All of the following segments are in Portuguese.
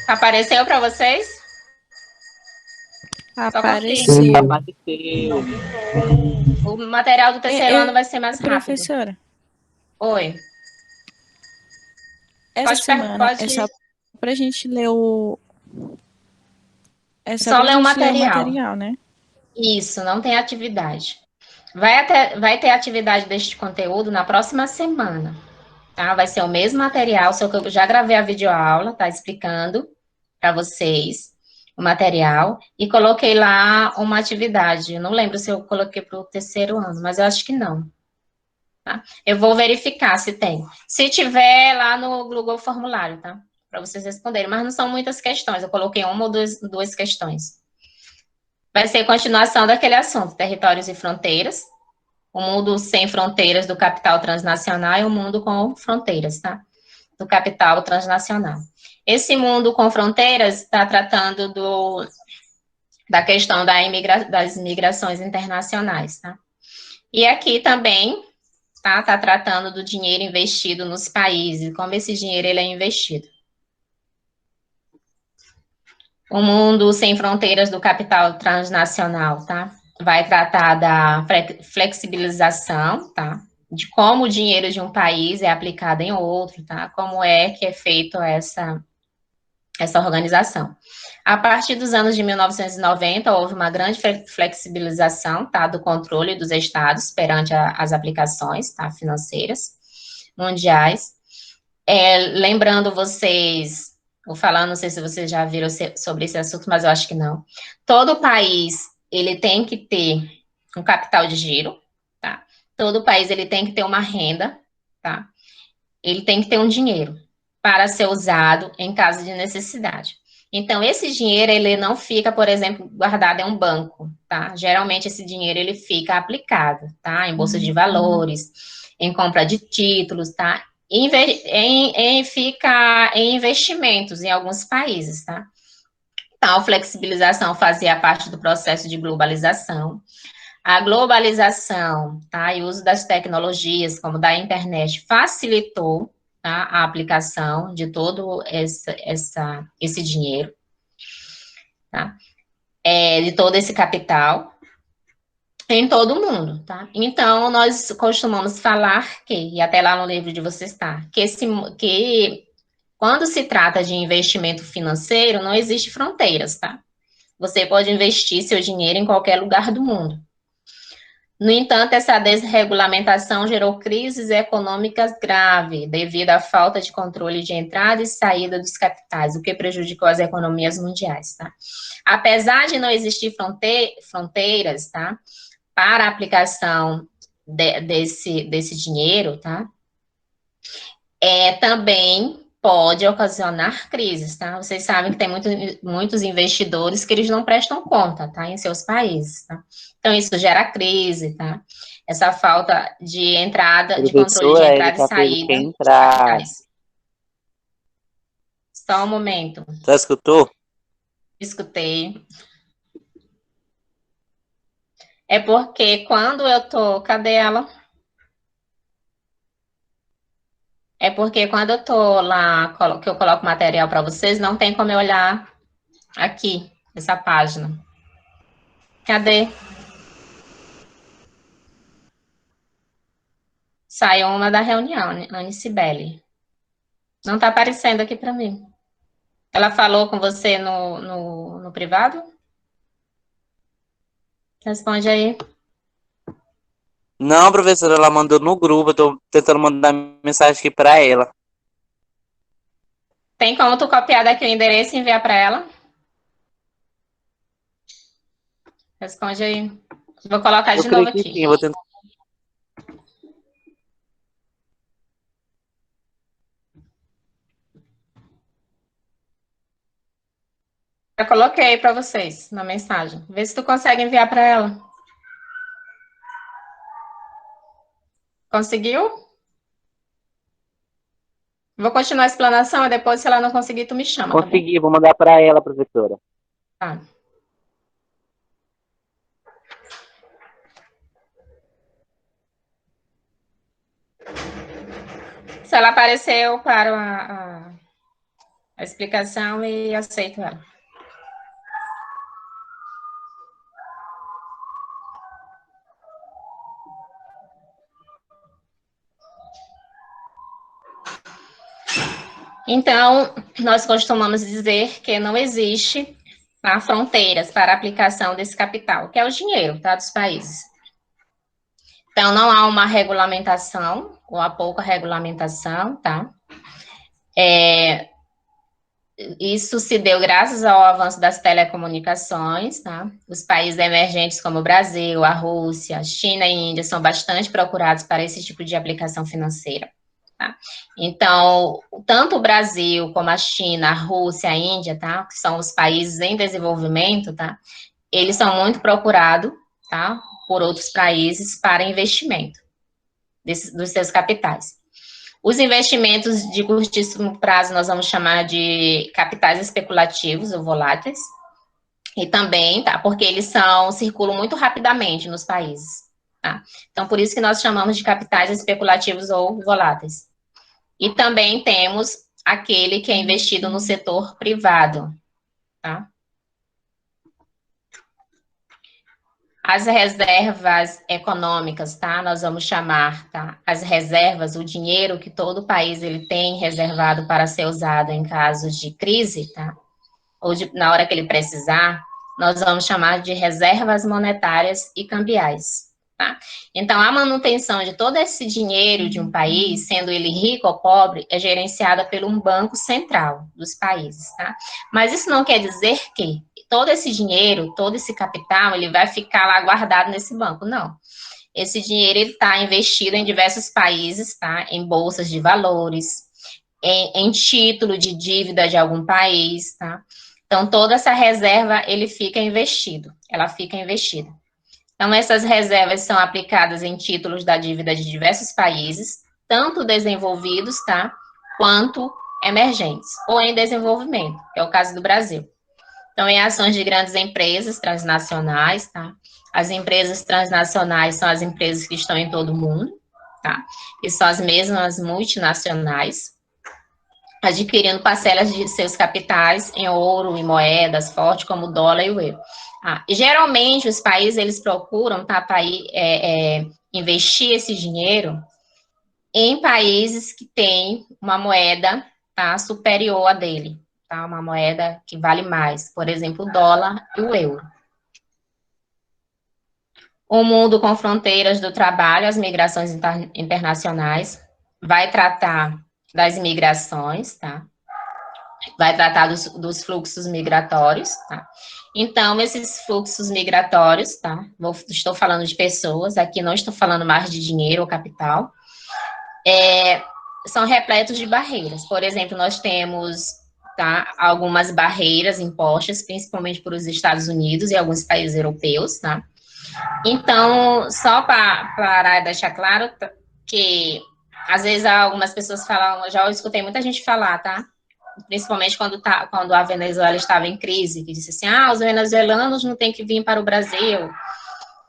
Apareceu para vocês? Só confirma. Sim, Apareceu. apareceu. O material do terceiro ano vai ser mais rápido. Professora, Oi. essa Pode, semana é pode só pra gente ler o. É só só pra ler o gente ler o material. material, né? Isso, não tem atividade. Vai ter atividade deste conteúdo na próxima semana, tá? Vai ser o mesmo material, só que eu já gravei a videoaula, tá? Explicando para vocês o material e coloquei lá uma atividade. Eu não lembro se eu coloquei para o terceiro ano, mas eu acho que não. Tá? Eu vou verificar se tem. Se tiver lá no Google Formulário, tá? Para vocês responderem. Mas não são muitas questões. Eu coloquei uma ou duas questões. Vai ser continuação daquele assunto, territórios e fronteiras. O mundo sem fronteiras do capital transnacional e o mundo com fronteiras, tá? Do capital transnacional. Esse mundo com fronteiras está tratando da questão das migrações internacionais, tá? E aqui também tá tratando do dinheiro investido nos países, como esse dinheiro ele é investido. O mundo sem fronteiras do capital transnacional, tá? Vai tratar da flexibilização, tá? De como o dinheiro de um país é aplicado em outro, tá? Como é que é feito essa organização. A partir dos anos de 1990, houve uma grande flexibilização, tá? Do controle dos estados perante as aplicações, tá? Financeiras mundiais. Lembrando vocês, vou falar, não sei se vocês já viram sobre esse assunto, mas eu acho que não. Todo país, ele tem que ter um capital de giro, tá? Todo país, ele tem que ter uma renda, tá? Ele tem que ter um dinheiro para ser usado em caso de necessidade. Então, esse dinheiro, ele não fica, por exemplo, guardado em um banco, tá? Geralmente, esse dinheiro, ele fica aplicado, tá? Em bolsa de valores, em compra de títulos, tá? Fica em investimentos em alguns países, tá? Então, a flexibilização fazia parte do processo de globalização. A globalização, tá? E o uso das tecnologias, como da internet, facilitou, tá? A aplicação de todo esse dinheiro, tá? De todo esse capital em todo o mundo, tá? Então, nós costumamos falar que, e até lá no livro de vocês está, que quando se trata de investimento financeiro, não existe fronteiras, tá? Você pode investir seu dinheiro em qualquer lugar do mundo. No entanto, essa desregulamentação gerou crises econômicas graves devido à falta de controle de entrada e saída dos capitais, o que prejudicou as economias mundiais, tá? Apesar de não existir fronteiras, tá? Para a aplicação desse dinheiro, tá? Também pode ocasionar crises, tá? Vocês sabem que tem muitos investidores que eles não prestam conta, tá? Em seus países, tá? Então, isso gera crise, tá? Essa falta de entrada, de controle de Professora, ele entrada e tá pedindo saída pra de entrar. capitais. Só um momento. Já escutou? Escutei. É porque quando eu tô... Cadê ela? É porque quando eu tô lá, que eu coloco material para vocês, não tem como eu olhar aqui, essa página. Cadê? Saiu uma da reunião, Anne Cibele. Não tá aparecendo aqui para mim. Ela falou com você no privado? Responde aí. Não, professora, ela mandou no grupo. Eu tô tentando mandar mensagem aqui pra ela. Tem como tu copiar daqui o endereço e enviar para ela? Responde aí. Vou colocar Eu de novo creio que aqui. sim, eu vou tentar. Eu coloquei para vocês na mensagem. Vê se tu consegue enviar para ela. Conseguiu? Vou continuar a explanação e depois, se ela não conseguir, tu me chama, tá bom? Consegui, vou mandar pra ela, professora. Tá. Se ela apareceu para a explicação e aceito ela. Então, nós costumamos dizer que não existe fronteiras para a aplicação desse capital, que é o dinheiro, tá, dos países. Então, não há uma regulamentação, ou há pouca regulamentação, tá? Isso se deu graças ao avanço das telecomunicações, tá? Os países emergentes como o Brasil, a Rússia, a China e a Índia são bastante procurados para esse tipo de aplicação financeira, tá? Então, tanto o Brasil como a China, a Rússia, a Índia, tá? Que são os países em desenvolvimento, tá? Eles são muito procurados, tá? Por outros países para investimento dos seus capitais. Os investimentos de curtíssimo prazo nós vamos chamar de capitais especulativos ou voláteis. E também, tá? Porque eles circulam muito rapidamente nos países, tá? Então, por isso que nós chamamos de capitais especulativos ou voláteis. E também temos aquele que é investido no setor privado, tá? As reservas econômicas, tá? Nós vamos chamar, tá? As reservas, o dinheiro que todo país ele tem reservado para ser usado em caso de crise, tá? Ou na hora que ele precisar, nós vamos chamar de reservas monetárias e cambiais, tá? Então, a manutenção de todo esse dinheiro de um país, sendo ele rico ou pobre, é gerenciada por um banco central dos países, tá? Mas isso não quer dizer que todo esse dinheiro, todo esse capital, ele vai ficar lá guardado nesse banco, não. Esse dinheiro, ele está investido em diversos países, tá? Em bolsas de valores, em título de dívida de algum país, tá? Então, toda essa reserva, ela fica investida. Então, essas reservas são aplicadas em títulos da dívida de diversos países, tanto desenvolvidos, tá? Quanto emergentes, ou em desenvolvimento, que é o caso do Brasil. Então, em ações de grandes empresas transnacionais, tá? As empresas transnacionais são as empresas que estão em todo o mundo, tá? E são as mesmas multinacionais, adquirindo parcelas de seus capitais em ouro e moedas fortes, como o dólar e o euro. E geralmente, os países, eles procuram, tá, para investir esse dinheiro em países que têm uma moeda, tá, superior a dele. Tá? Uma moeda que vale mais, por exemplo, o dólar e o euro. O mundo com fronteiras do trabalho, as migrações internacionais, vai tratar das migrações, tá? Vai tratar dos fluxos migratórios, tá? Então, esses fluxos migratórios, tá? Estou falando de pessoas, aqui não estou falando mais de dinheiro ou capital, são repletos de barreiras. Por exemplo, nós temos, tá, algumas barreiras impostas, principalmente por os Estados Unidos e alguns países europeus, tá? Então, só para deixar claro que, às vezes, algumas pessoas falam, já escutei muita gente falar, tá? Principalmente quando a Venezuela estava em crise, que disse assim, os venezuelanos não têm que vir para o Brasil,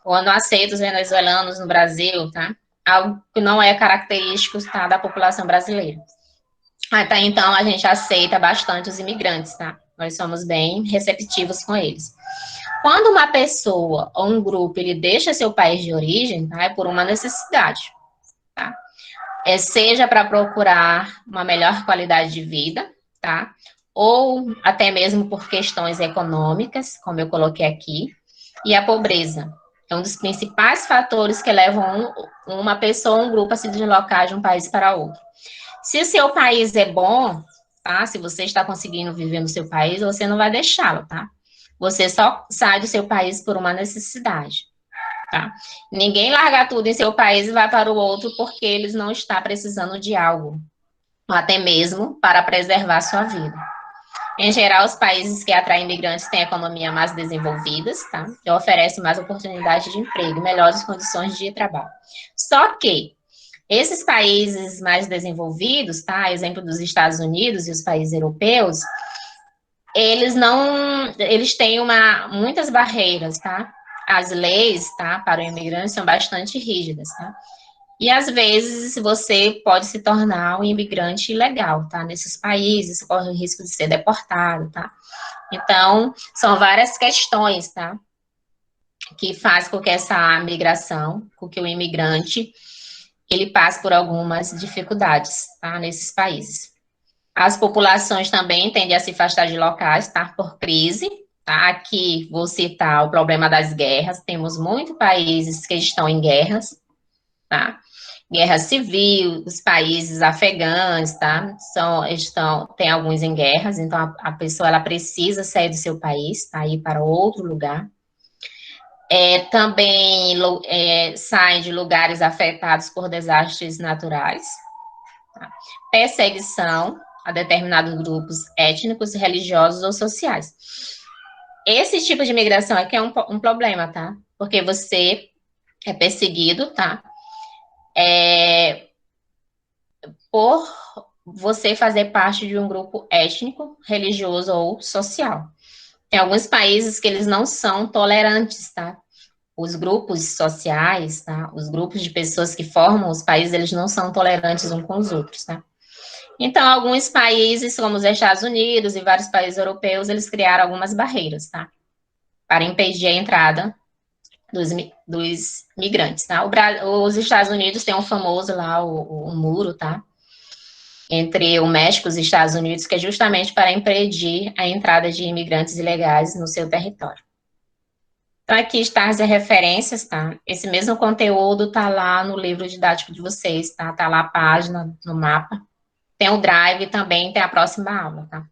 ou não aceita os venezuelanos no Brasil, tá? Algo que não é característico, tá, da população brasileira. Tá, então, a gente aceita bastante os imigrantes, tá? Nós somos bem receptivos com eles. Quando uma pessoa ou um grupo, ele deixa seu país de origem, tá? É por uma necessidade, tá? Seja para procurar uma melhor qualidade de vida, tá? Ou até mesmo por questões econômicas, como eu coloquei aqui, e a pobreza. É um dos principais fatores que levam uma pessoa ou um grupo a se deslocar de um país para outro. Se o seu país é bom, tá? Se você está conseguindo viver no seu país, você não vai deixá-lo, tá? Você só sai do seu país por uma necessidade, tá? Ninguém larga tudo em seu país e vai para o outro porque eles não estão precisando de algo, até mesmo para preservar sua vida. Em geral, os países que atraem imigrantes têm economia mais desenvolvidas, tá? E oferecem mais oportunidades de emprego, melhores condições de trabalho. Só que esses países mais desenvolvidos, tá? Exemplo dos Estados Unidos e os países europeus, eles têm muitas barreiras, tá? As leis, tá, para o imigrante são bastante rígidas, tá? E, às vezes, você pode se tornar um imigrante ilegal, tá? Nesses países, corre o risco de ser deportado, tá? Então, são várias questões, tá? Que faz com que essa migração, com que o imigrante, ele passe por algumas dificuldades, tá? Nesses países. As populações também tendem a se afastar de locais, tá? Por crise, tá? Aqui vou citar o problema das guerras. Temos muitos países que estão em guerras, tá? Guerra civil, os países afegãos, tá? Tem alguns em guerras, então a pessoa ela precisa sair do seu país, tá? Ir para outro lugar. Também saem de lugares afetados por desastres naturais, tá? Perseguição a determinados grupos étnicos, religiosos ou sociais. Esse tipo de migração aqui é um problema, tá? Porque você é perseguido, tá? Por você fazer parte de um grupo étnico, religioso ou social. Tem alguns países que eles não são tolerantes, tá? Os grupos sociais, tá? Os grupos de pessoas que formam os países, eles não são tolerantes uns com os outros, tá? Então, alguns países, como os Estados Unidos e vários países europeus, eles criaram algumas barreiras, tá? Para impedir a entrada dos migrantes, tá? Os Estados Unidos têm um famoso lá, o muro, tá? Entre o México e os Estados Unidos, que é justamente para impedir a entrada de imigrantes ilegais no seu território. Então, aqui está as referências, tá? Esse mesmo conteúdo tá lá no livro didático de vocês, tá? Tá lá a página no mapa. Tem o Drive também, tem a próxima aula, tá?